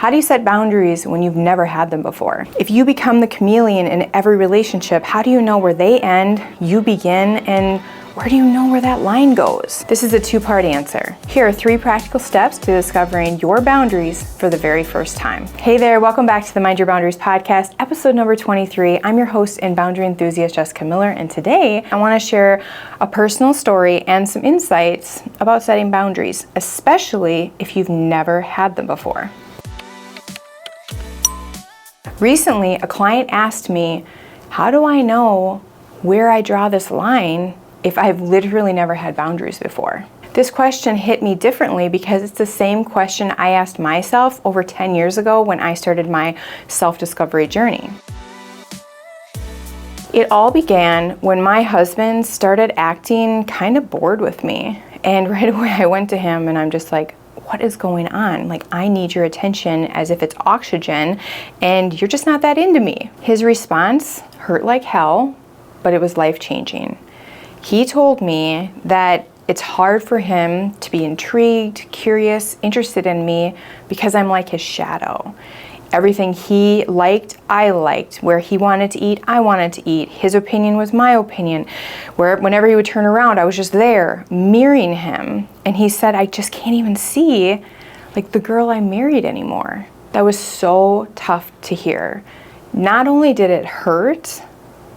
How do you set boundaries when you've never had them before? If you become the chameleon in every relationship, how do you know where they end, you begin, and where do you know where that line goes? This is a two-part answer. Here are 3 practical steps to discovering your boundaries for the very first time. Hey there, welcome back to the Mind Your Boundaries podcast, episode number 23. I'm your host and boundary enthusiast, Jessica Miller, and today I want to share a personal story and some insights about setting boundaries, especially if you've never had them before. Recently, a client asked me, how do I know where I draw this line if I've literally never had boundaries before? This question hit me differently because it's the same question I asked myself over 10 years ago when I started my self-discovery journey. It all began when my husband started acting kind of bored with me. And right away I went to him and I'm just like, what is going on? Like, I need your attention as if it's oxygen and you're just not that into me. His response hurt like hell, but it was life-changing. He told me that it's hard for him to be intrigued, curious, interested in me because I'm like his shadow. Everything he liked, I liked. Where he wanted to eat, I wanted to eat. His opinion was my opinion. Whenever he would turn around, I was just there, mirroring him. And he said, I just can't even see like the girl I married anymore. That was so tough to hear. Not only did it hurt,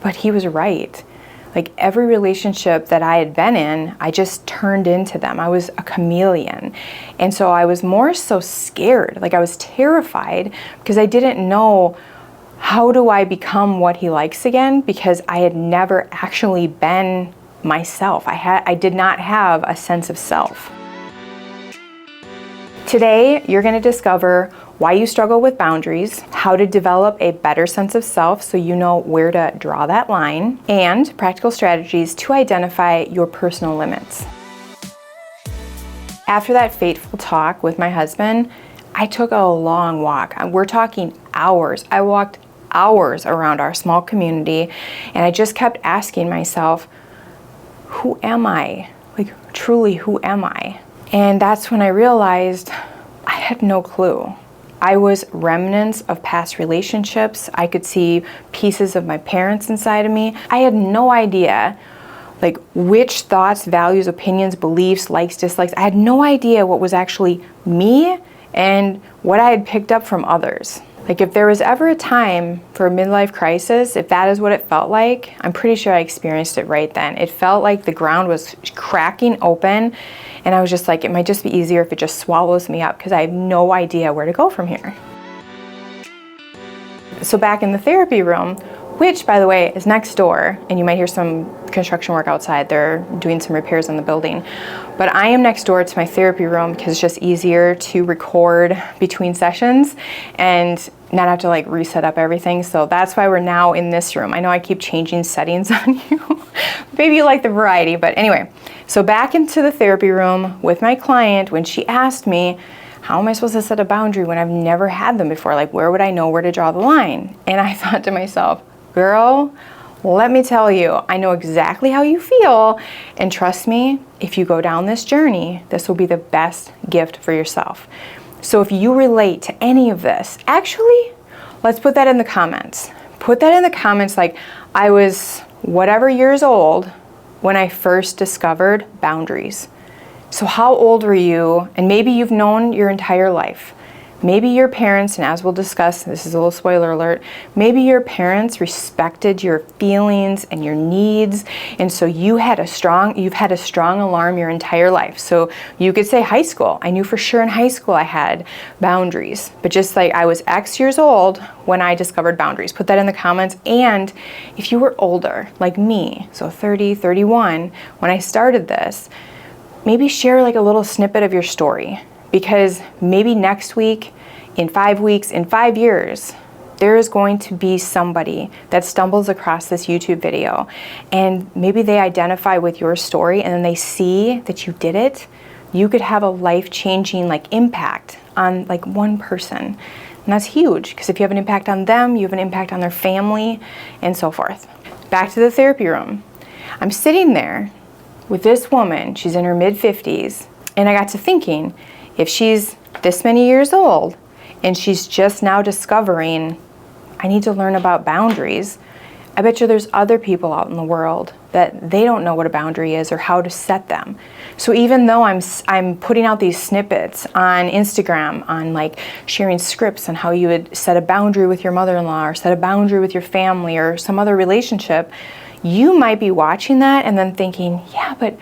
but he was right. Like every relationship that I had been in, I just turned into them. I was a chameleon. And so I was more so scared. Like I was terrified because I didn't know, how do I become what he likes again? Because I had never actually been myself. I did not have a sense of self. Today, you're going to discover why you struggle with boundaries, how to develop a better sense of self so you know where to draw that line, and practical strategies to identify your personal limits. After that fateful talk with my husband, I took a long walk. We're talking hours. I walked hours around our small community, and I just kept asking myself, who am I? Like, truly, who am I? And that's when I realized I had no clue. I was remnants of past relationships. I could see pieces of my parents inside of me. I had no idea like which thoughts, values, opinions, beliefs, likes, dislikes. I had no idea what was actually me and what I had picked up from others. Like if there was ever a time for a midlife crisis, if that is what it felt like, I'm pretty sure I experienced it right then. It felt like the ground was cracking open and I was just like, it might just be easier if it just swallows me up because I have no idea where to go from here. So back in the therapy room, which by the way is next door, and you might hear some construction work outside. They're doing some repairs on the building. But I am next door to my therapy room because it's just easier to record between sessions and not have to like reset up everything. So that's why we're now in this room. I know I keep changing settings on you. Maybe you like the variety, but anyway. So back into the therapy room with my client when she asked me, how am I supposed to set a boundary when I've never had them before? Like, where would I know where to draw the line? And I thought to myself, girl, let me tell you, I know exactly how you feel. And trust me, if you go down this journey, this will be the best gift for yourself. So if you relate to any of this, actually, let's put that in the comments. Put that in the comments like I was whatever years old when I first discovered boundaries. So how old were you? And maybe you've known your entire life. Maybe your parents, and as we'll discuss, this is a little spoiler alert, maybe your parents respected your feelings and your needs, and so you've had a strong alarm your entire life. So you could say high school. I knew for sure in high school I had boundaries, but just like I was X years old when I discovered boundaries. Put that in the comments. And if you were older, like me, so 30, 31, when I started this, maybe share like a little snippet of your story. Because maybe next week, in 5 weeks, in 5 years, there is going to be somebody that stumbles across this YouTube video and maybe they identify with your story and then they see that you did it. You could have a life-changing like impact on like one person. And that's huge because if you have an impact on them, you have an impact on their family and so forth. Back to the therapy room. I'm sitting there with this woman, she's in her mid-50s, and I got to thinking, if she's this many years old and she's just now discovering, I need to learn about boundaries. I bet you there's other people out in the world that they don't know what a boundary is or how to set them. So even though I'm putting out these snippets on Instagram on like sharing scripts on how you would set a boundary with your mother-in-law or set a boundary with your family or some other relationship, you might be watching that and then thinking, yeah, but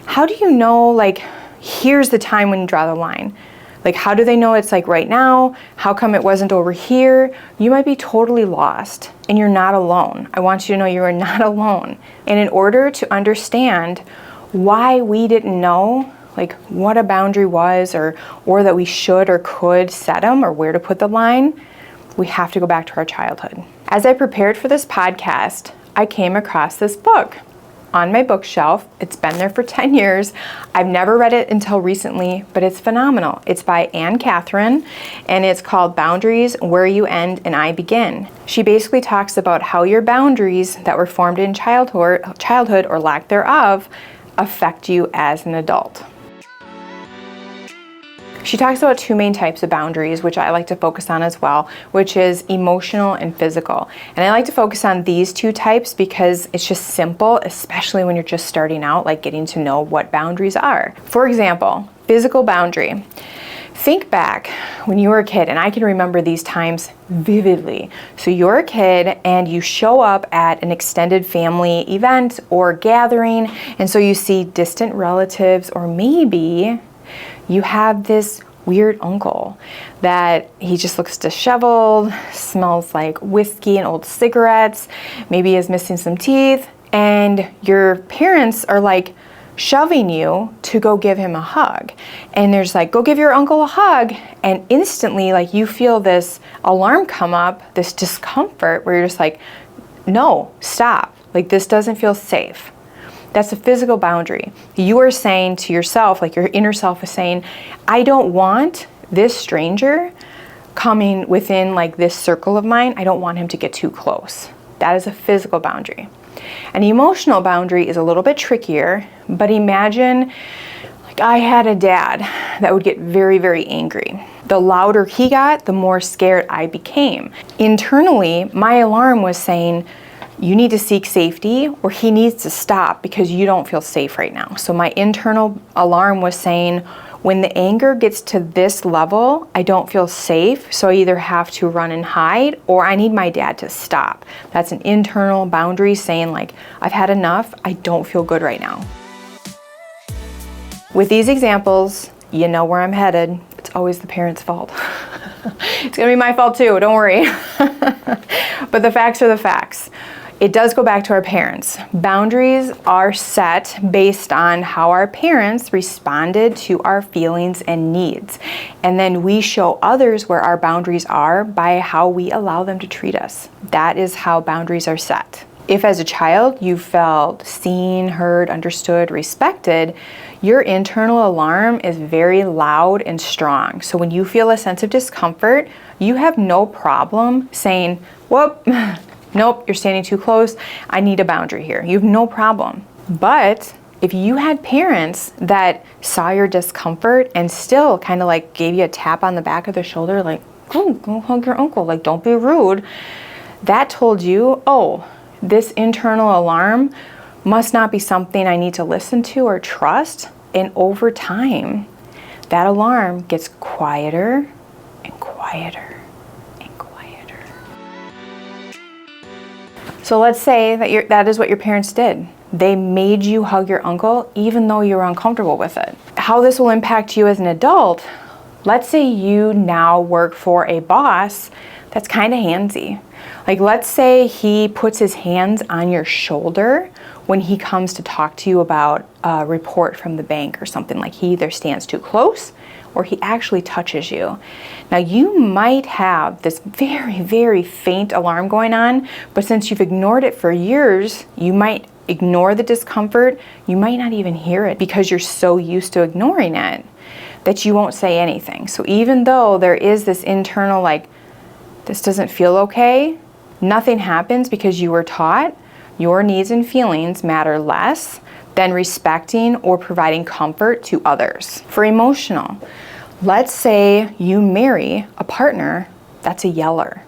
how do you know, like, here's the time when you draw the line? Like, how do they know it's like right now? How come it wasn't over here? You might be totally lost, and you're not alone. I want you to know you are not alone. And in order to understand why we didn't know, like, what a boundary was or that we should or could set them or where to put the line, we have to go back to our childhood. As I prepared for this podcast, I came across this book on my bookshelf. It's been there for 10 years. I've never read it until recently, but it's phenomenal. It's by Katherine, and it's called Boundaries, Where You End and I Begin. She basically talks about how your boundaries that were formed in childhood or lack thereof affect you as an adult. She talks about two main types of boundaries, which I like to focus on as well, which is emotional and physical. And I like to focus on these two types because it's just simple, especially when you're just starting out, like getting to know what boundaries are. For example, physical boundary. Think back when you were a kid, and I can remember these times vividly. So you're a kid and you show up at an extended family event or gathering, and so you see distant relatives, or maybe you have this weird uncle that he just looks disheveled, smells like whiskey and old cigarettes, maybe is missing some teeth, and your parents are like shoving you to go give him a hug. And there's like, go give your uncle a hug. And instantly, like, you feel this alarm come up, this discomfort where you're just like, no, stop. Like, this doesn't feel safe. That's a physical boundary. You are saying to yourself, like your inner self is saying, I don't want this stranger coming within like this circle of mine. I don't want him to get too close. That is a physical boundary. An emotional boundary is a little bit trickier, but imagine like I had a dad that would get very, very angry. The louder he got, the more scared I became. Internally, my alarm was saying, you need to seek safety, or he needs to stop because you don't feel safe right now. So my internal alarm was saying, when the anger gets to this level, I don't feel safe, so I either have to run and hide, or I need my dad to stop. That's an internal boundary saying like, I've had enough, I don't feel good right now. With these examples, you know where I'm headed. It's always the parent's fault. It's gonna be my fault too, don't worry. But the facts are the facts. It does go back to our parents. Boundaries are set based on how our parents responded to our feelings and needs. And then we show others where our boundaries are by how we allow them to treat us. That is how boundaries are set. If as a child you felt seen, heard, understood, respected, your internal alarm is very loud and strong. So when you feel a sense of discomfort, you have no problem saying, whoop, nope, you're standing too close. I need a boundary here. You have no problem. But if you had parents that saw your discomfort and still kind of like gave you a tap on the back of the shoulder, like, oh, go hug your uncle, like, don't be rude, that told you, oh, this internal alarm must not be something I need to listen to or trust. And over time, that alarm gets quieter and quieter. So let's say that that is what your parents did. They made you hug your uncle even though you were uncomfortable with it. How this will impact you as an adult, let's say you now work for a boss that's kind of handsy. Like, let's say he puts his hands on your shoulder when he comes to talk to you about a report from the bank or something. Like, he either stands too close or he actually touches you. Now, you might have this very, very faint alarm going on, but since you've ignored it for years, you might ignore the discomfort. You might not even hear it because you're so used to ignoring it that you won't say anything. So even though there is this internal, like, this doesn't feel okay, nothing happens because you were taught your needs and feelings matter less than respecting or providing comfort to others. For emotional, Let's say you marry a partner that's a yeller,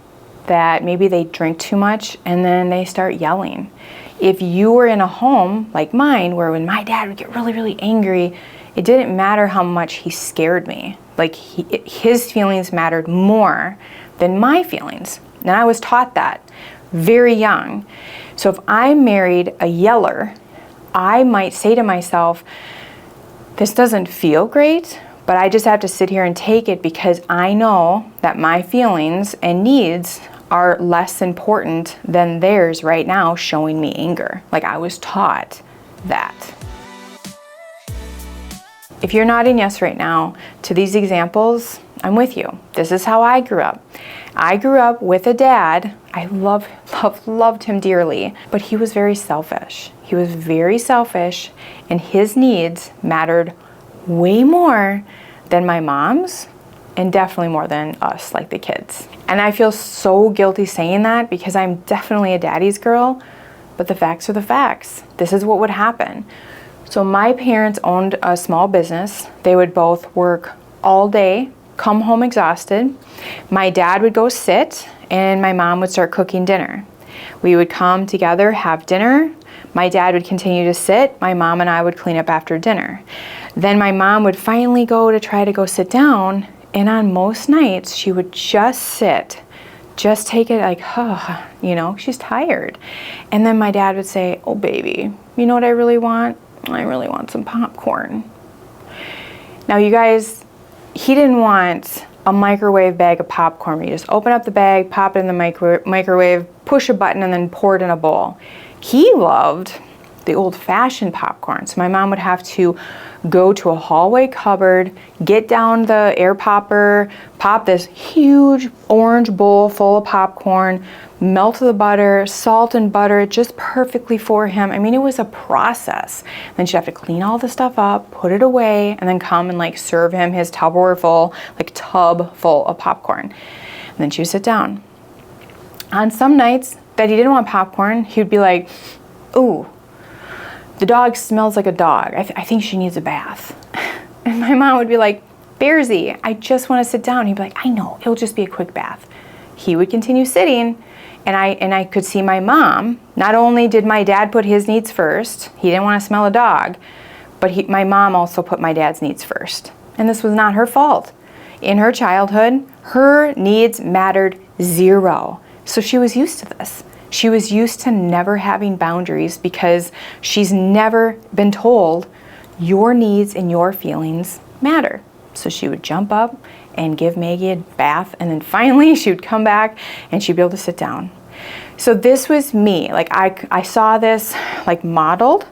that maybe they drink too much and then they start yelling. If you were in a home like mine, where when my dad would get really, really angry, it didn't matter how much he scared me. Like his feelings mattered more than my feelings. And I was taught that very young. So if I married a yeller, I might say to myself, this doesn't feel great, but I just have to sit here and take it because I know that my feelings and needs are less important than theirs right now showing me anger. Like I was taught that. If you're nodding yes right now to these examples, I'm with you. This is how I grew up. I grew up with a dad. I loved him dearly, but he was very selfish. He was very selfish, and his needs mattered way more than my mom's, and definitely more than us, like the kids. And I feel so guilty saying that because I'm definitely a daddy's girl, but the facts are the facts. This is what would happen. So my parents owned a small business. They would both work all day, come home exhausted. My dad would go sit, and my mom would start cooking dinner. We would come together, have dinner. My dad would continue to sit. My mom and I would clean up after dinner. Then my mom would finally try to go sit down, and on most nights she would just sit, just take it like, she's tired. And then my dad would say, oh baby, you know what I really want? I really want some popcorn. Now you guys, he didn't want a microwave bag of popcorn where you just open up the bag, pop it in the microwave, push a button, and then pour it in a bowl. He loved the old-fashioned popcorn. So my mom would have to go to a hallway cupboard, get down the air popper, pop this huge orange bowl full of popcorn, melt the butter, salt and butter it just perfectly for him. I mean, it was a process. Then she'd have to clean all the stuff up, put it away, and then come and serve him his tub full of popcorn. And then she would sit down. On some nights that he didn't want popcorn, he would be like, ooh, the dog smells like a dog. I think she needs a bath. And my mom would be like, Bearsy, I just want to sit down. He'd be like, I know, it'll just be a quick bath. He would continue sitting, and I could see my mom. Not only did my dad put his needs first, he didn't want to smell a dog, but my mom also put my dad's needs first. And this was not her fault. In her childhood, her needs mattered zero. So she was used to this. She was used to never having boundaries because she's never been told your needs and your feelings matter. So she would jump up and give Maggie a bath, and then finally she would come back and she'd be able to sit down. So this was me. I saw this modeled,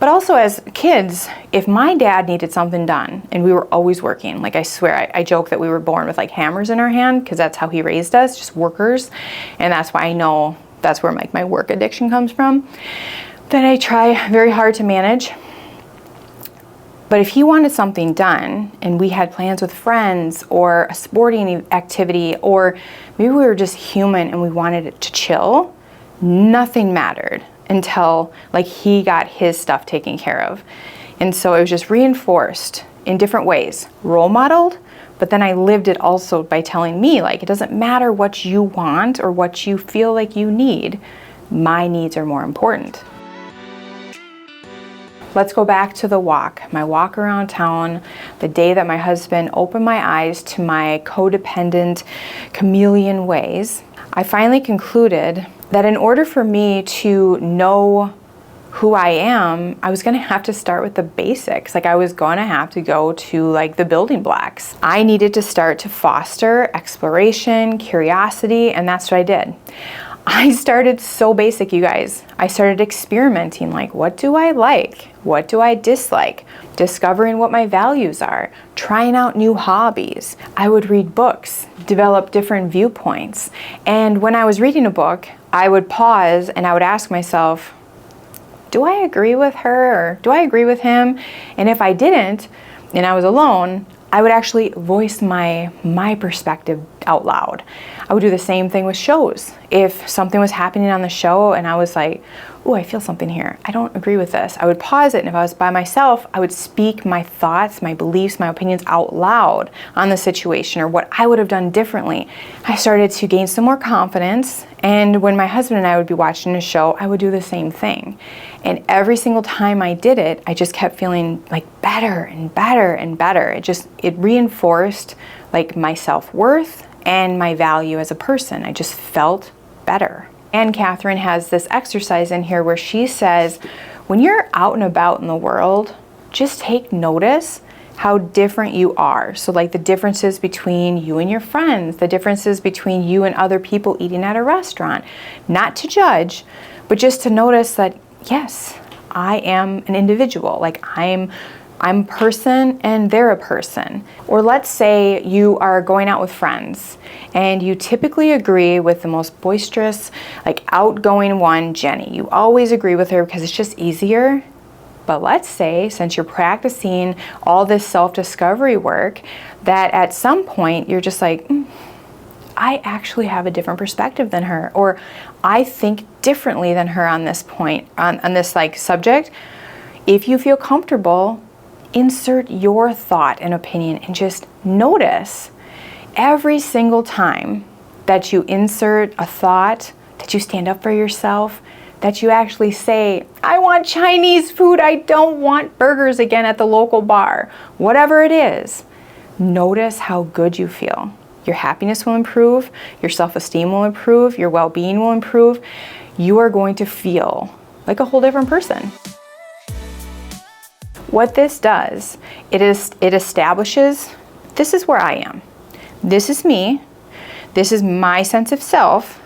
but also as kids, if my dad needed something done, and we were always working, I swear, I joke that we were born with hammers in our hand because that's how he raised us, just workers. And that's why I know that's where my work addiction comes from, that I try very hard to manage. But if he wanted something done and we had plans with friends or a sporting activity, or maybe we were just human and we wanted it to chill, nothing mattered until he got his stuff taken care of. And so it was just reinforced in different ways, role modeled, but then I lived it also by telling me, it doesn't matter what you want or what you feel like you need, my needs are more important. Let's go back to the walk, my walk around town, the day that my husband opened my eyes to my codependent chameleon ways. I finally concluded that in order for me to know who I am, I was gonna have to start with the basics. I was gonna have to go to the building blocks. I needed to start to foster exploration, curiosity, and that's what I did. I started so basic, you guys. I started experimenting, what do I like? What do I dislike? Discovering what my values are, trying out new hobbies. I would read books, develop different viewpoints. And when I was reading a book, I would pause and I would ask myself, do I agree with her or do I agree with him? And if I didn't, and I was alone, I would actually voice my perspective out loud. I would do the same thing with shows. If something was happening on the show and I was like, oh, I feel something here, I don't agree with this, I would pause it, and if I was by myself, I would speak my thoughts, my beliefs, my opinions out loud on the situation or what I would have done differently. I started to gain some more confidence, and when my husband and I would be watching a show, I would do the same thing. And every single time I did it, I just kept feeling like better and better and better. It reinforced like my self-worth and my value as a person. I just felt better. And Katherine has this exercise in here where she says, when you're out and about in the world, just take notice how different you are. So like the differences between you and your friends, the differences between you and other people eating at a restaurant. Not to judge, but just to notice that, yes, I am an individual. Like I'm a person and they're a person. Or let's say you are going out with friends and you typically agree with the most boisterous, like outgoing one, Jenny. You always agree with her because it's just easier. But let's say, since you're practicing all this self-discovery work, that at some point you're just like, I actually have a different perspective than her, or I think differently than her on this point, on this like subject. If you feel comfortable, insert your thought and opinion and just notice every single time that you insert a thought, that you stand up for yourself, that you actually say, I want Chinese food, I don't want burgers again at the local bar, whatever it is, notice how good you feel. Your happiness will improve, your self-esteem will improve, your well-being will improve. You are going to feel like a whole different person. What this does, it establishes, this is where I am. This is me. This is my sense of self.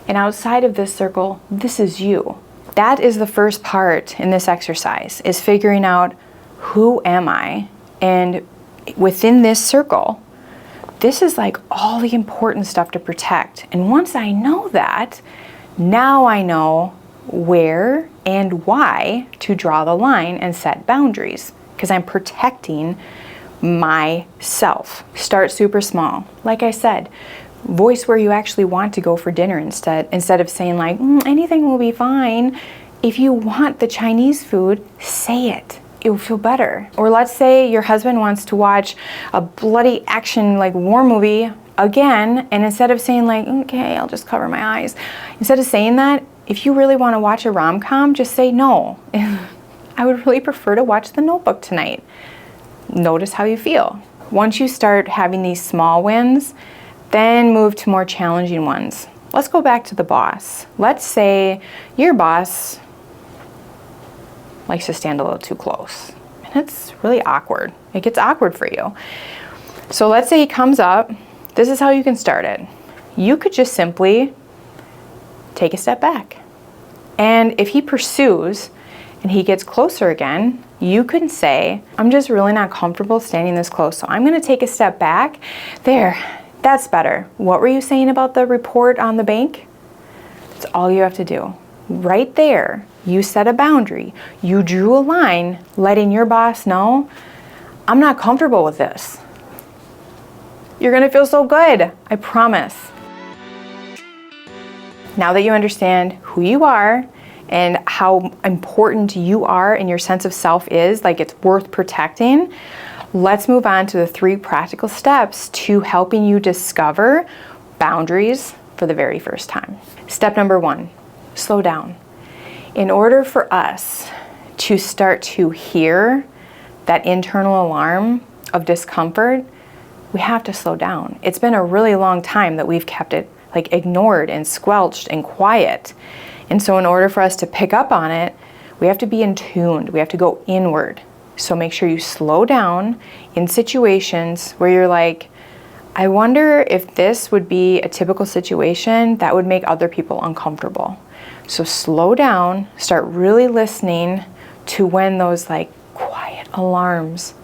And outside of this circle, this is you. That is the first part in this exercise, is figuring out who am I? And within this circle, this is like all the important stuff to protect. And once I know that, now I know where and why to draw the line and set boundaries, because I'm protecting myself. Start super small. Like I said, voice where you actually want to go for dinner instead of saying like, anything will be fine. If you want the Chinese food, say it. It will feel better. Or let's say your husband wants to watch a bloody action like war movie again, and instead of saying like, okay, I'll just cover my eyes, instead of saying that, if you really want to watch a rom-com, just say no. I would really prefer to watch The Notebook tonight. Notice how you feel. Once you start having these small wins, then move to more challenging ones. Let's go back to the boss. Let's say your boss likes to stand a little too close, and it's really awkward. It gets awkward for you. So let's say he comes up. This is how you can start it. You could just simply take a step back. And if he pursues and he gets closer again, you can say, I'm just really not comfortable standing this close, so I'm gonna take a step back. There, that's better. What were you saying about the report on the bank? That's all you have to do. Right there, you set a boundary. You drew a line, letting your boss know, I'm not comfortable with this. You're gonna feel so good, I promise. Now that you understand who you are and how important you are and your sense of self is, like it's worth protecting, let's move on to the 3 practical steps to helping you discover boundaries for the very first time. Step number 1, slow down. In order for us to start to hear that internal alarm of discomfort, we have to slow down. It's been a really long time that we've kept it like ignored and squelched and quiet. And so in order for us to pick up on it, we have to be in tuned. We have to go inward. So make sure you slow down in situations where you're like, I wonder if this would be a typical situation that would make other people uncomfortable. So slow down, start really listening to when those like quiet alarms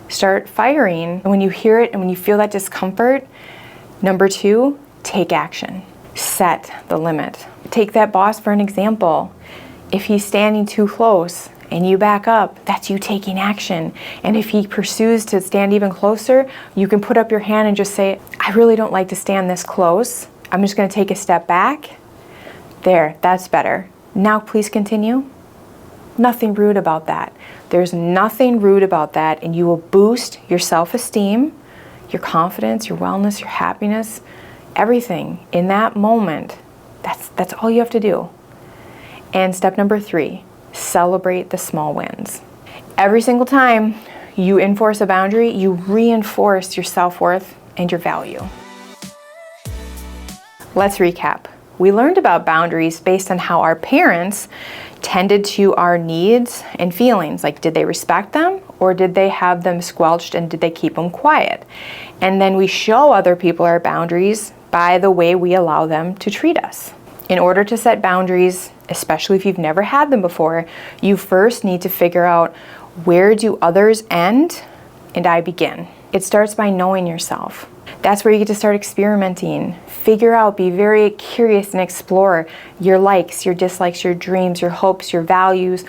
start firing. And when you hear it and when you feel that discomfort, number 2, take action. Set the limit. Take that boss for an example. If he's standing too close and you back up, that's you taking action. And if he pursues to stand even closer, you can put up your hand and just say, I really don't like to stand this close. I'm just going to take a step back. There, that's better. Now please continue. Nothing rude about that. There's nothing rude about that, and you will boost your self-esteem, your confidence, your wellness, your happiness, everything in that moment. That's all you have to do. And step number 3, celebrate the small wins. Every single time you enforce a boundary, you reinforce your self-worth and your value. Let's recap. We learned about boundaries based on how our parents tended to our needs and feelings. Like, did they respect them, or did they have them squelched, and did they keep them quiet? And then we show other people our boundaries by the way we allow them to treat us. In order to set boundaries, especially if you've never had them before, you first need to figure out, where do others end and I begin? It starts by knowing yourself. That's where you get to start experimenting. Figure out, be very curious, and explore your likes, your dislikes, your dreams, your hopes, your values,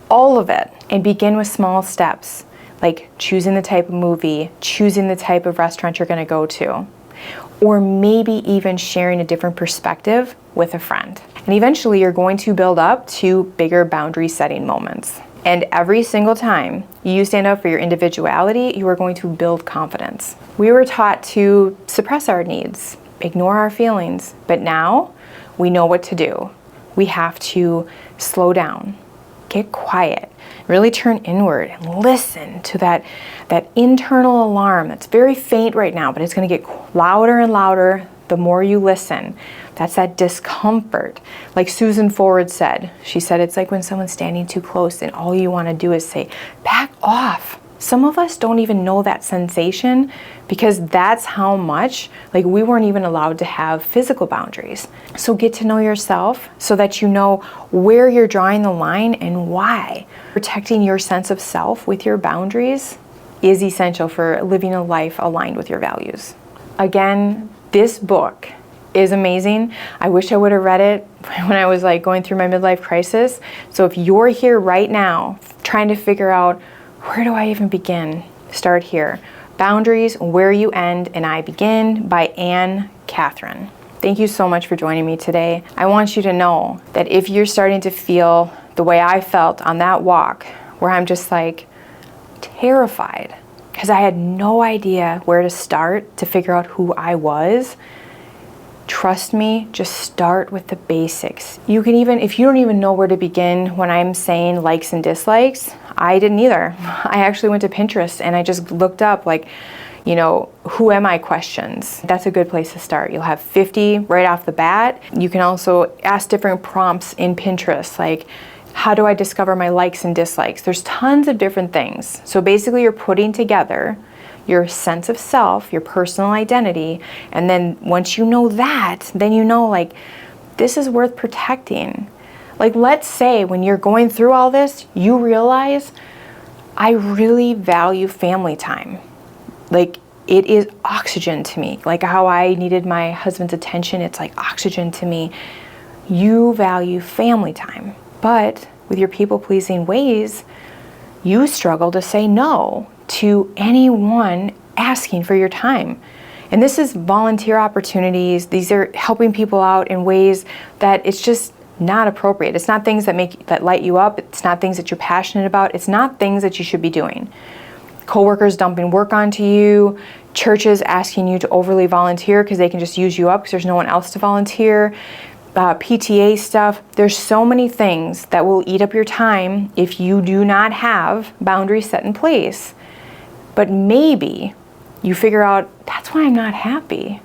all of it. And begin with small steps, like choosing the type of movie, choosing the type of restaurant you're going to go to, or maybe even sharing a different perspective with a friend. And eventually you're going to build up to bigger boundary setting moments. And every single time you stand up for your individuality, you are going to build confidence. We were taught to suppress our needs, ignore our feelings, but now we know what to do. We have to slow down, get quiet, really turn inward and listen to that internal alarm that's very faint right now, but it's going to get louder and louder the more you listen. That's that discomfort. Like Susan Forward said, she said it's like when someone's standing too close and all you want to do is say, back off. Some of us don't even know that sensation, because that's how much, like, we weren't even allowed to have physical boundaries. So get to know yourself so that you know where you're drawing the line and why. Protecting your sense of self with your boundaries is essential for living a life aligned with your values. Again, this book is amazing. I wish I would have read it when I was like going through my midlife crisis. So if you're here right now trying to figure out, where do I even begin? Start here. Boundaries, Where You End and I Begin by Katherine. Thank you so much for joining me today. I want you to know that if you're starting to feel the way I felt on that walk, where I'm just like terrified because I had no idea where to start to figure out who I was, trust me, just start with the basics. You can even, if you don't even know where to begin when I'm saying likes and dislikes, I didn't either. I actually went to Pinterest and I just looked up, like, who am I questions. That's a good place to start. You'll have 50 right off the bat. You can also ask different prompts in Pinterest, like, how do I discover my likes and dislikes? There's tons of different things. So basically you're putting together your sense of self, your personal identity, and then once you know that, then you know, like, this is worth protecting. Like, let's say when you're going through all this, you realize, I really value family time. Like, it is oxygen to me. Like how I needed my husband's attention, it's like oxygen to me. You value family time. But with your people-pleasing ways, you struggle to say no to anyone asking for your time. And this is volunteer opportunities. These are helping people out in ways that it's just not appropriate. It's not things that light you up. It's not things that you're passionate about. It's not things that you should be doing. Coworkers dumping work onto you, churches asking you to overly volunteer because they can just use you up because there's no one else to volunteer. PTA stuff. There's so many things that will eat up your time if you do not have boundaries set in place. But maybe you figure out, that's why I'm not happy.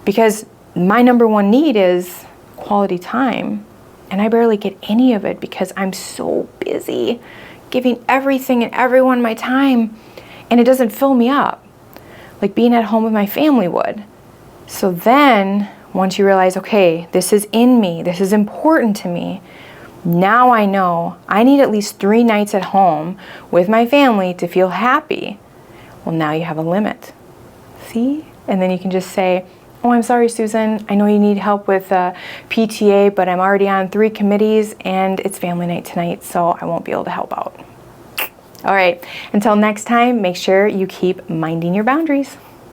Because my number one need is quality time. And I barely get any of it because I'm so busy giving everything and everyone my time. And it doesn't fill me up like being at home with my family would. So then once you realize, okay, this is in me, this is important to me, now I know I need at least 3 nights at home with my family to feel happy. Well, now you have a limit. See? And then you can just say, oh, I'm sorry, Susan, I know you need help with PTA, but I'm already on 3 committees and it's family night tonight, so I won't be able to help out. All right, until next time, make sure you keep minding your boundaries.